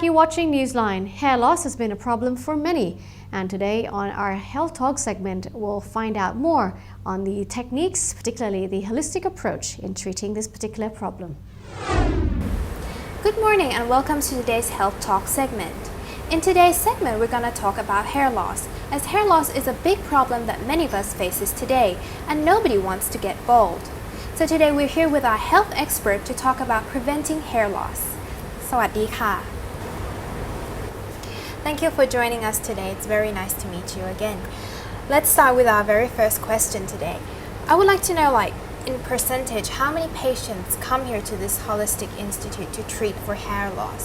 back, you're watching Newsline. Hair loss has been a problem for many, and today on our Health Talk segment, we'll find out more on the techniques, particularly the holistic approach in treating this particular problem. Good morning and welcome to today's Health Talk segment. In today's segment, we're going to talk about hair loss, as hair loss is a big problem that many of us faces today, and nobody wants to get bald. So today we're here with our health expert to talk about preventing hair loss. สวัสดีค่ะ Thank you for joining us today. It's very nice to meet you again. Let's start with our very first question today. I would like to know, in percentage, how many patients come here to this Holistic Institute to treat for hair loss?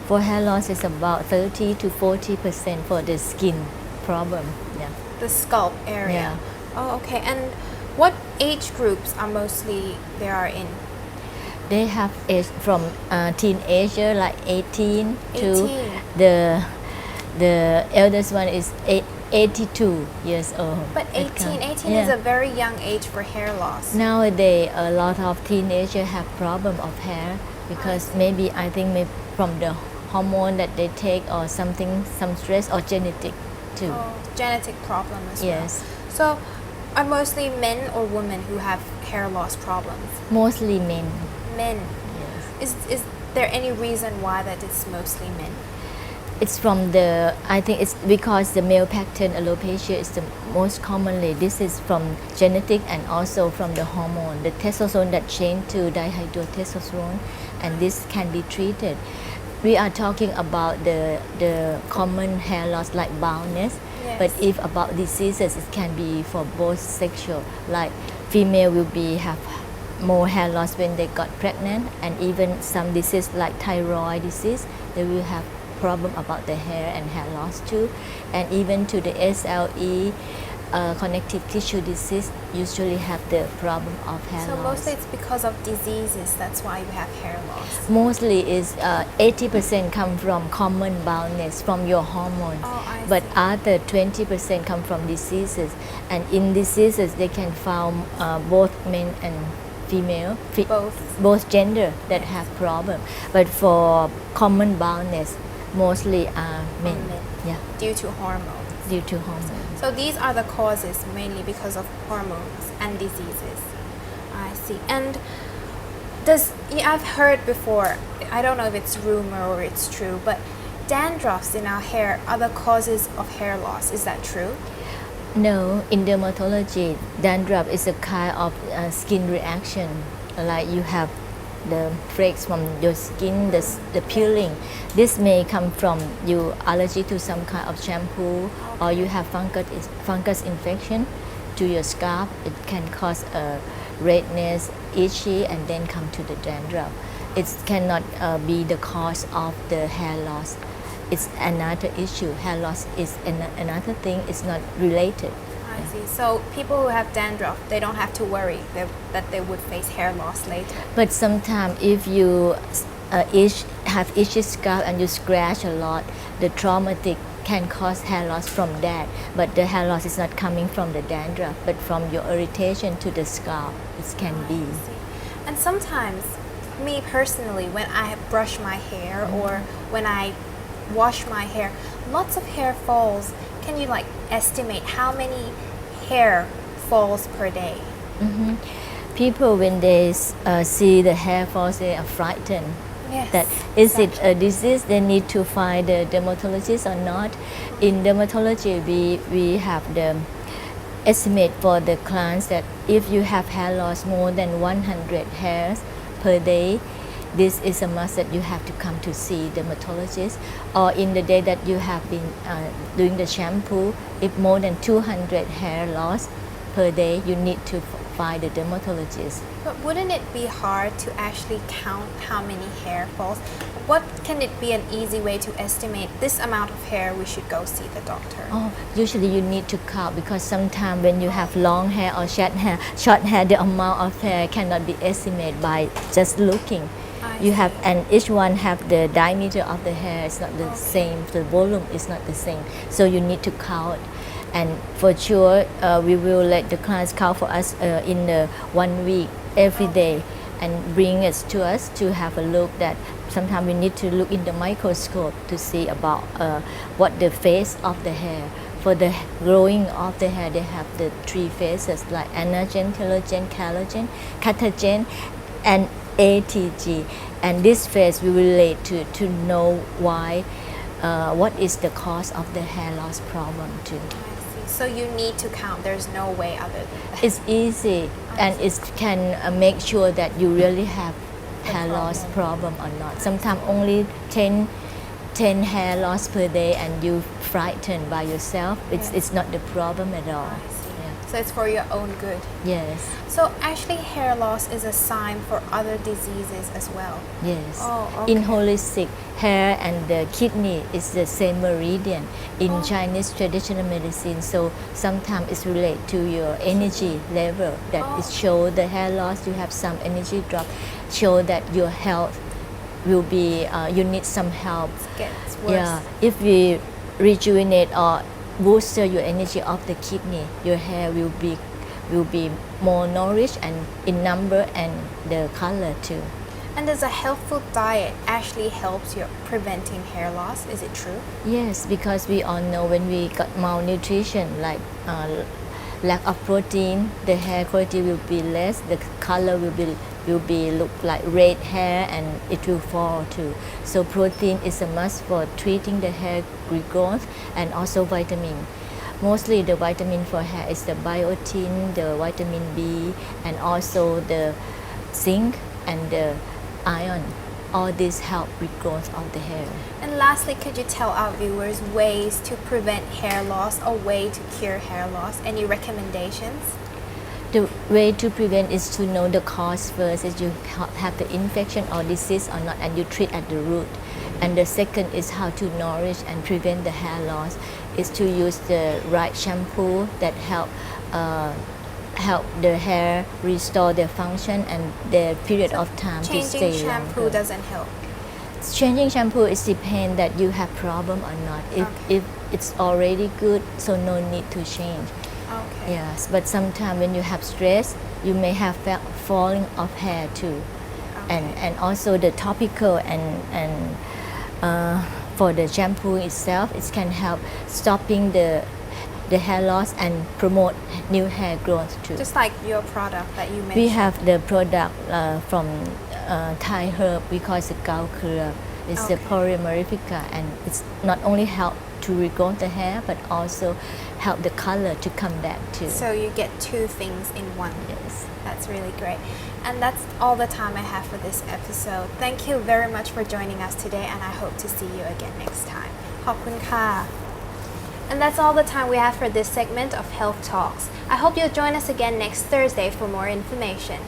For hair loss, it's about 30 to 40% for the skin problem. Yeah. The scalp area. Yeah. Oh, okay. And what age groups are mostly they are in? They have age from teenager like 18 to 18. the eldest one is 82 years old. But 18 is a very young age for hair loss. Nowadays, a lot of teenagers have problem of hair because maybe from the hormone that they take or something, some stress or genetic too. Oh, genetic problem as Yes. well. So, are mostly men or women who have hair loss problems? Mostly men. Men. Yes. Is there any reason why that it's mostly men? It's it's because the male pattern alopecia is the most commonly. This is from genetic and also from the hormone, the testosterone that change to dihydrotestosterone, and this can be treated. We are talking about the common hair loss like baldness, Yes. but if about diseases, it can be for both sexual. Like female will have more hair loss when they got pregnant, and even some disease like thyroid disease, they will have problem about the hair and hair loss too, and even to the SLE, connective tissue disease usually have the problem of hair So loss. mostly it's because of diseases, that's why you have hair loss. Mostly is 80% come from common baldness from your hormone, Oh, I but see. other 20% come from diseases, and in diseases they can found both men and female, both gender that have problem, but for common baldness mostly are men. Yeah, Due to hormones. due to hormone. So these are the causes mainly because of hormones and diseases. I see. And I've heard before, I don't know if it's rumor or it's true, but dandruffs in our hair are the causes of hair loss. Is that true? No, in dermatology, dandruff is a kind of skin reaction, like you have the flakes from your skin, the peeling. This may come from your allergy to some kind of shampoo, or you have fungus infection to your scalp. It can cause a redness, itchy, and then come to the dandruff. It cannot be the cause of the hair loss. It's another issue. Hair loss is another thing. It's not related. I see. So people who have dandruff, they don't have to worry that they would face hair loss later. But sometimes if you have itchy scalp and you scratch a lot, the traumatic can cause hair loss from that. But the hair loss is not coming from the dandruff, but from your irritation to the scalp. It can be. I see. And sometimes, me personally, when I brush my hair or when I wash my hair, lots of hair falls. Can you estimate how many hair falls per day? Mm-hmm. People, when they see the hair falls, they are frightened. Yes. That is it a disease? They need to find the dermatologist or not. In dermatology, we have the estimate for the clients that if you have hair loss more than 100 hairs per day, this is a must that you have to come to see dermatologist. Or in the day that you have been doing the shampoo, if more than 200 hair loss per day, you need to find the dermatologist. But wouldn't it be hard to actually count how many hair falls? What can it be an easy way to estimate this amount of hair we should go see the doctor? Oh, usually you need to count because sometimes when you have long hair or short hair, the amount of hair cannot be estimated by just looking. You have, and each one have the diameter of the hair is not the same, the volume is not the same, so you need to count. And for sure, we will let the clients count for us in 1 week every day. and bring it to us to have a look that sometimes we need to look in the microscope to see about what the phase of the hair. For the growing of the hair, they have the 3 phases like anagen, telogen, catagen, and ATG. And this phase we relate to know why, what is the cause of the hair loss problem too. I see. So you need to count. There's no way other than that. It's easy and it can make sure that you really have hair loss problem or not. Sometimes only 10 hair loss per day and you frightened by yourself. It's not the problem at all. I see. So it's for your own good. Yes. So actually hair loss is a sign for other diseases as well. Yes. Oh, okay. In holistic, hair and the kidney is the same meridian in Chinese traditional medicine. So sometimes it's related to your energy level that it show the hair loss, you have some energy drop, show that your health will be, you need some help. It gets worse. Yeah, if we rejuvenate or boost your energy of the kidney, your hair will be more nourished and in number and the color too. And does a healthful diet actually helps you preventing hair loss? Is it true? Yes, because we all know when we got malnutrition, like lack of protein, the hair quality will be less, the color will be look like red hair and it will fall too. So protein is a must for treating the hair regrowth and also vitamin. Mostly the vitamin for hair is the biotin, the vitamin B, and also the zinc and the iron. All these help regrowth of the hair. And lastly, could you tell our viewers ways to prevent hair loss or way to cure hair loss? Any recommendations? The way to prevent is to know the cause first, if you have the infection or disease or not, and you treat at the root. And the second is how to nourish and prevent the hair loss, is to use the right shampoo that help the hair restore their function and the period of time to stay Changing shampoo longer. doesn't help. Changing shampoo is depend that you have problem or not. If it's already good, so no need to change. Okay. Yes, but sometimes when you have stress, you may have falling of hair too, and also the topical and for the shampoo itself, it can help stopping the hair loss and promote new hair growth too. Just like your product that you mentioned. We have the product from Thai herb, we call it Gao Kura. It's the polymerifica, and it's not only help to regrow the hair, but also help the color to come back too. So you get 2 things in one. Yes. That's really great. And that's all the time I have for this episode. Thank you very much for joining us today, and I hope to see you again next time. ขอบคุณค่ะ And that's all the time we have for this segment of Health Talks. I hope you'll join us again next Thursday for more information.